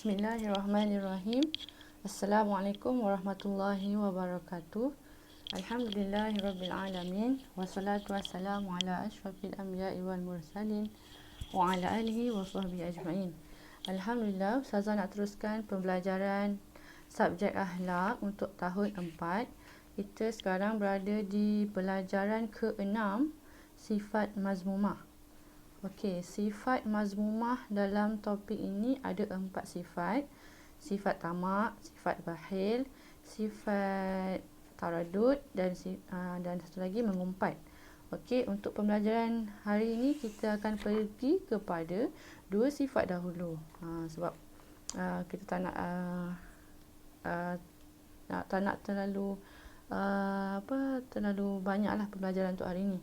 Bismillahirrahmanirrahim. Assalamualaikum warahmatullahi wabarakatuh. Alhamdulillahirrabbilalamin. Wassalatu wassalamu ala ashrafil anbiya'i wal mursalin wa ala alihi wa sahbihi ajma'in. Alhamdulillah, Ustazah nak teruskan pembelajaran subjek akhlak untuk tahun 4. Kita sekarang berada di pelajaran ke-6, sifat mazmumah. Okey, sifat mazmumah dalam topik ini ada 4 sifat. Sifat tamak, sifat bakhil, sifat taradud dan satu lagi mengumpat. Okey, untuk pembelajaran hari ini kita akan pergi kepada 2 sifat dahulu. Sebab kita tak nak terlalu terlalu banyaklah pembelajaran untuk hari ini.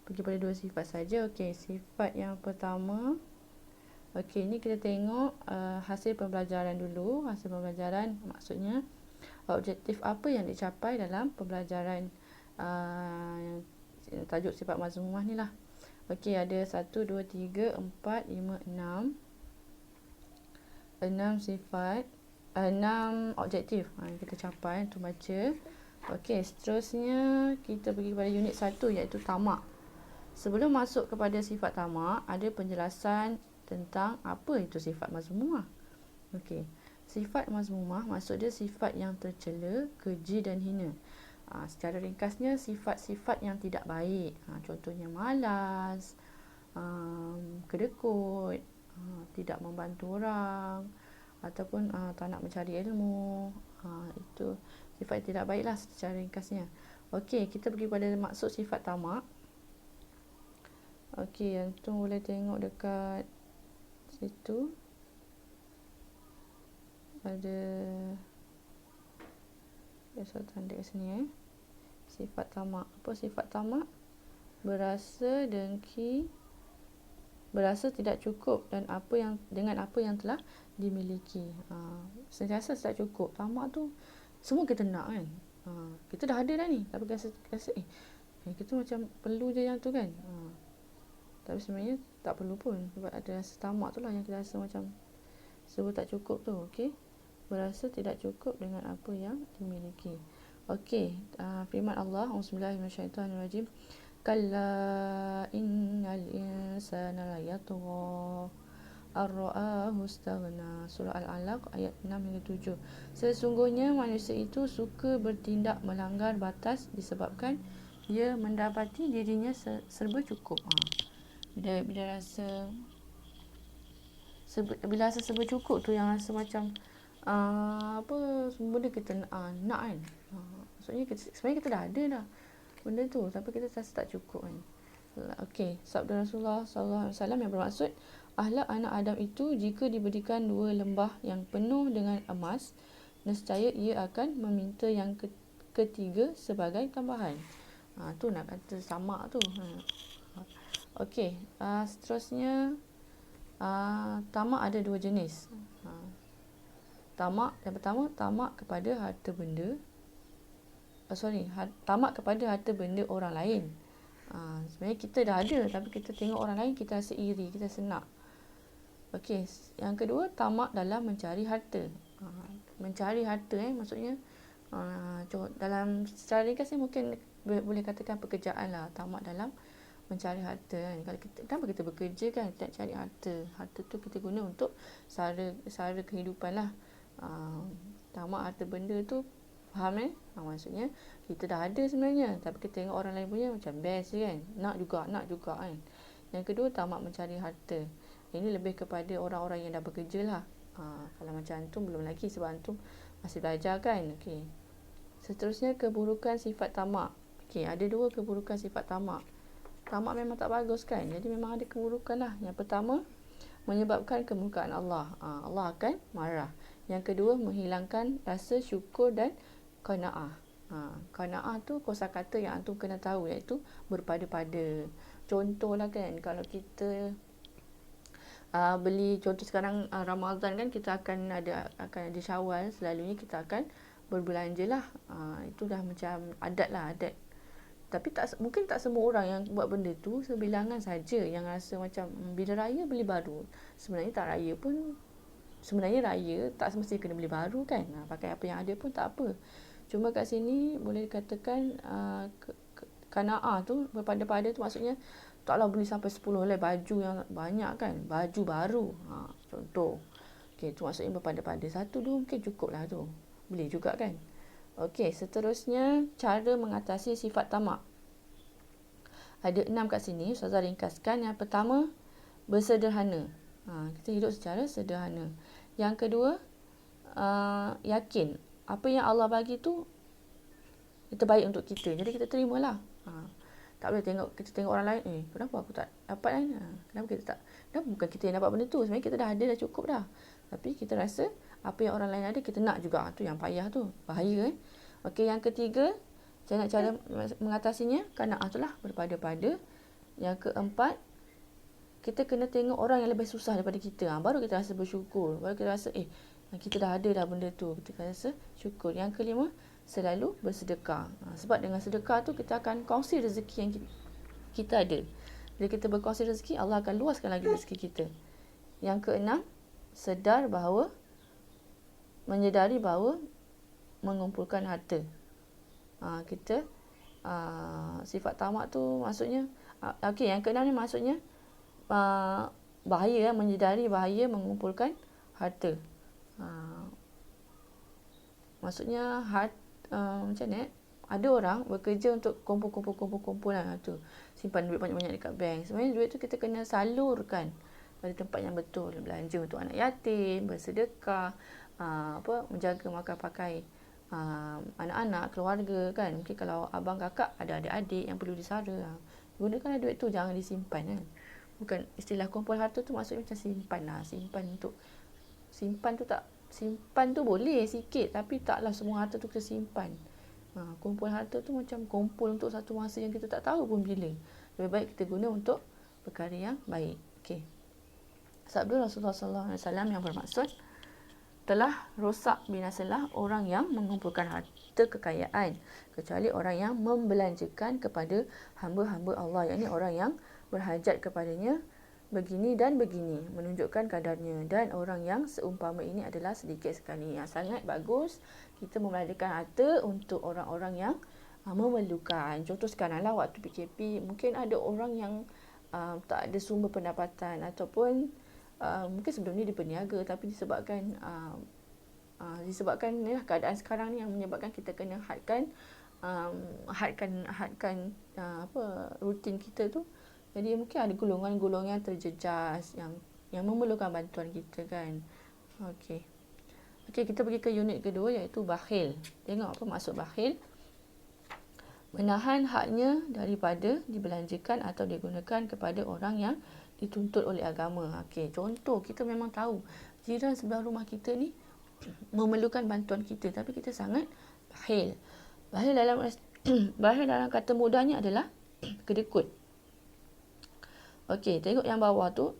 Pergi pada 2 sifat saja. Okey, sifat yang pertama. Okey, ni kita tengok hasil pembelajaran dulu. Hasil pembelajaran maksudnya objektif apa yang dicapai dalam pembelajaran tajuk sifat mazmumah ni lah. Okey, ada 1, 2, 3, 4, 5, 6 sifat, 6 objektif yang kita capai untuk baca. Okey, seterusnya kita pergi kepada unit 1 iaitu tamak. Sebelum masuk kepada sifat tamak, ada penjelasan tentang apa itu sifat mazmumah. Okey, sifat mazmumah maksud dia sifat yang tercela, keji dan hina. Secara ringkasnya, sifat-sifat yang tidak baik. Contohnya malas, kedekut, tidak membantu orang, ataupun tak nak mencari ilmu. Itu sifat yang tidak baiklah secara ringkasnya. Okey, kita pergi pada maksud sifat tamak. Okey, antum boleh tengok dekat situ. Ada saya tanda kat sini Sifat tamak. Apa sifat tamak? Berasa dengki, berasa tidak cukup dan dengan apa yang telah dimiliki. Sentiasa tak cukup. Tamak tu semua kita nak kan. Kita dah ada dah ni, tapi rasa kita macam perlu je yang tu kan. Tapi sebenarnya tak perlu pun, sebab ada rasa tamak tu lah yang kita rasa macam serba tak cukup tu. Okey, berasa tidak cukup dengan apa yang dimiliki. Okey, firman Allah, Auzubillahiminasyaitanirrajim, kalla innal insana layatgha ar-ra'ahu istaghna. Surah Al-Alaq ayat 6 hingga 7. Sesungguhnya manusia itu suka bertindak melanggar batas disebabkan ia mendapati dirinya serba cukup. Bila rasa serba cukup tu yang rasa macam semua benda kita nak kan. Maksudnya sebenarnya kita dah ada dah benda tu, tapi kita rasa tak cukup kan. Okey, sabda Rasulullah SAW yang bermaksud akhlak anak Adam itu, jika diberikan 2 lembah yang penuh dengan emas, nescaya ia akan meminta yang ketiga sebagai tambahan. Tu nak kata tamak tu. Okey, seterusnya tamak ada 2 jenis. Tamak yang pertama, tamak kepada harta benda. Tamak kepada harta benda orang lain. Sebenarnya kita dah ada, tapi kita tengok orang lain, kita rasa iri, kita senang. Okey, yang kedua, tamak dalam mencari harta. Mencari harta maksudnya dalam secara ringkasnya mungkin boleh katakan pekerjaan lah. Tamak dalam mencari harta kan. Kalau kenapa kita bekerja kan, kita nak cari harta. Harta tu kita guna untuk sara kehidupan lah. Tamak harta benda tu, faham maksudnya kita dah ada sebenarnya, tapi kita tengok orang lain punya macam best je kan, nak juga kan. Yang kedua, tamak mencari harta. Ini lebih kepada orang-orang yang dah bekerja lah. Kalau macam antum belum lagi, sebab antum masih belajar kan. Okey, seterusnya keburukan sifat tamak. Okey, ada 2 keburukan sifat tamak. Tamak memang tak bagus kan, jadi memang ada keburukan lah. Yang pertama, menyebabkan kemurkaan Allah. Allah akan marah. Yang kedua, menghilangkan rasa syukur dan qanaah. Qanaah tu kosakata yang antum kena tahu, iaitu berpada-pada. Contohlah kan, kalau kita beli, contoh sekarang Ramadan kan, kita akan ada Syawal, selalunya kita akan berbelanja lah. Itu dah macam adat. Tapi mungkin tak semua orang yang buat benda tu, sebilangan saja yang rasa macam bila raya beli baru. Sebenarnya tak raya pun sebenarnya raya tak semestinya kena beli baru kan. Pakai apa yang ada pun tak apa. Cuma kat sini boleh dikatakan kana'ah tu berpada-pada tu maksudnya taklah beli sampai 10 helai baju yang banyak kan. Baju baru. Contoh. Okey, tu maksudnya berpada-pada. 1-2 mungkin cukup lah tu. Beli juga kan. Okey, seterusnya cara mengatasi sifat tamak. Ada 6 kat sini. Ustazah ringkaskan. Yang pertama, bersederhana. Kita hidup secara sederhana. Yang kedua, yakin. Apa yang Allah bagi tu terbaik untuk kita. Jadi kita terimalah. Tak boleh kita tengok orang lain, kenapa aku tak dapat kan? Kenapa kita tak? Kenapa bukan kita yang dapat benda tu? Sebenarnya kita dah ada, dah cukup dah. Tapi kita rasa apa yang orang lain ada kita nak juga. Tu yang payah tu. Bahaya kan? Okey, yang ketiga, cara mengatasinya qanaah tu lah, berpada-pada. Yang keempat, kita kena tengok orang yang lebih susah daripada kita. Baru kita rasa bersyukur. Baru kita rasa kita dah ada dah benda tu. Kita rasa syukur. Yang kelima, selalu bersedekah. Sebab dengan sedekah tu kita akan kongsi rezeki yang kita ada. Bila kita berkongsi rezeki, Allah akan luaskan lagi rezeki kita. Yang keenam, menyedari bahawa mengumpulkan harta. Kita sifat tamak tu maksudnya okey, yang keenam ni maksudnya bahaya, menyedari bahaya mengumpulkan harta. Maksudnya macam ni, ada orang bekerja untuk kumpul lah tu. Simpan duit banyak-banyak dekat bank. Sebenarnya duit tu kita kena salurkan pada tempat yang betul. Belanja untuk anak yatim, bersedekah, menjaga makan pakai anak-anak, keluarga kan. Mungkin kalau abang kakak ada adik-adik yang perlu disara. Gunakanlah duit tu, jangan disimpan kan. Bukan istilah kumpul harta tu maksudnya macam simpan lah. Simpan tu boleh sikit, tapi taklah semua harta tu kita simpan. Kumpul harta tu macam kumpul untuk satu masa yang kita tak tahu pun bila. Lebih baik kita guna untuk perkara yang baik. Okey. Sabda Rasulullah SAW yang bermaksud, telah rosak binasalah orang yang mengumpulkan harta kekayaan, kecuali orang yang membelanjakan kepada hamba-hamba Allah, yakni orang yang berhajat kepadanya begini dan begini, menunjukkan kadarnya. Dan orang yang seumpama ini adalah sedikit sekali. Yang sangat bagus kita membelanjakan harta untuk orang-orang yang memerlukan. Contoh sekarang lah waktu PKP, mungkin ada orang yang tak ada sumber pendapatan, ataupun mungkin sebelum ni dia berniaga, tapi disebabkan keadaan sekarang ni yang menyebabkan kita kena hadkan rutin kita tu. Jadi mungkin ada golongan-golongan terjejas yang memerlukan bantuan kita kan. Okey, kita pergi ke unit kedua, iaitu bakhil. Tengok apa maksud bakhil. Menahan haknya daripada dibelanjakan atau digunakan kepada orang yang dituntut oleh agama. Okey, contoh kita memang tahu jiran sebelah rumah kita ni memerlukan bantuan kita, tapi kita sangat bakhil. Bakhil dalam kata mudahnya adalah kedekut. Okey, tengok yang bawah tu.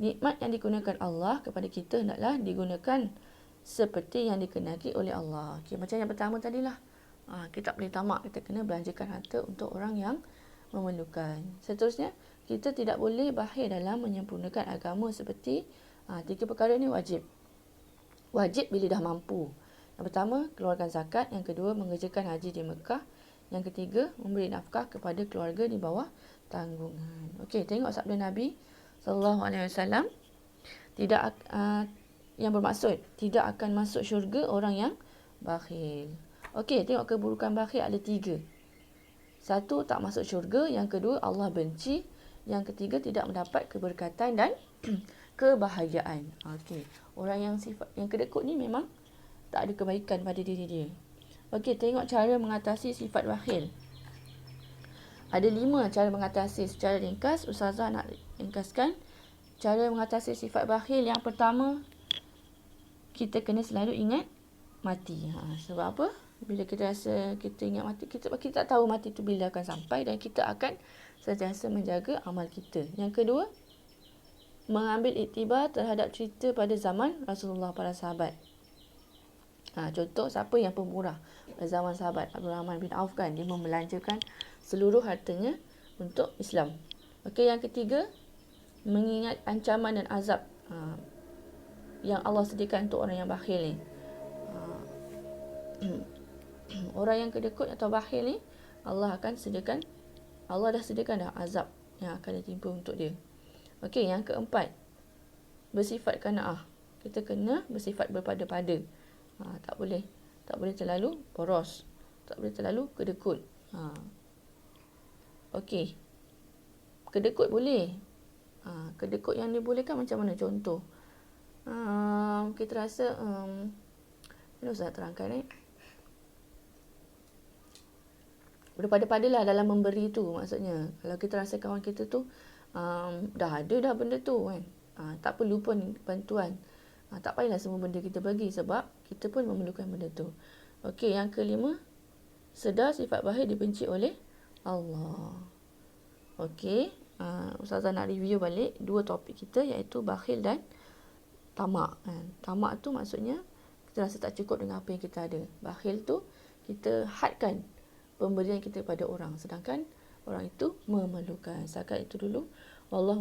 Nikmat yang digunakan Allah kepada kita hendaklah digunakan seperti yang dikehendaki oleh Allah. Okey, macam yang pertama tadilah. Kita tak boleh tamak, kita kena belanjakan harta untuk orang yang memerlukan. Seterusnya, kita tidak boleh bakhil dalam menyempurnakan agama seperti 3 perkara ni wajib. Wajib bila dah mampu. Yang pertama, keluarkan zakat. Yang kedua, mengerjakan haji di Mekah. Yang ketiga, memberi nafkah kepada keluarga di bawah tanggungan. Okey, tengok sabda Nabi SAW. Yang bermaksud tidak akan masuk syurga orang yang bakhil. Okey, tengok keburukan bakhil ada 3. 1, tak masuk syurga. Yang kedua, Allah benci. Yang ketiga, tidak mendapat keberkatan dan kebahagiaan. Okey, orang yang sifat yang kedekut ni memang tak ada kebaikan pada diri dia. Okey, tengok cara mengatasi sifat bakhil. Ada 5 cara mengatasi. Secara ringkas, Ustazah nak ringkaskan cara mengatasi sifat bakhil. Yang pertama, kita kena selalu ingat mati. Sebab apa? Bila kita rasa kita ingat mati, kita tak tahu mati tu bila akan sampai, dan kita akan sentiasa menjaga amal kita. Yang kedua, mengambil iktibar terhadap cerita pada zaman Rasulullah, para sahabat. Contoh, siapa yang pemurah pada zaman sahabat? Abdul Rahman bin Auf kan, dia membelanjakan seluruh hartanya untuk Islam. Okey, yang ketiga, mengingat ancaman dan azab yang Allah sediakan untuk orang yang bakhil ni. Orang yang kedekut atau bakhil ni, Allah dah sediakan dah azab yang akan ditimpa untuk dia. Okey, yang keempat, bersifat qanaah. Kita kena bersifat berpada-pada. Tak boleh terlalu boros, tak boleh terlalu kedekut. Okey, kedekut boleh. Kedekut yang dibolehkan macam mana? Contoh, kita rasa mana Ustaz terangkan ni? Berpada-padalah dalam memberi tu, maksudnya kalau kita rasa kawan kita tu dah ada dah benda tu kan, tak perlu pun bantuan, tak payahlah semua benda kita bagi sebab kita pun memerlukan benda tu. Okey, yang kelima, sedar sifat bakhil dibenci oleh Allah. Okey, Ustazah nak review balik dua topik kita, iaitu bakhil dan tamak. Tamak tu maksudnya kita rasa tak cukup dengan apa yang kita ada. Bakhil tu kita hadkan pemberian kita kepada orang, sedangkan orang itu memerlukan. Setakat itu dulu. Wallahu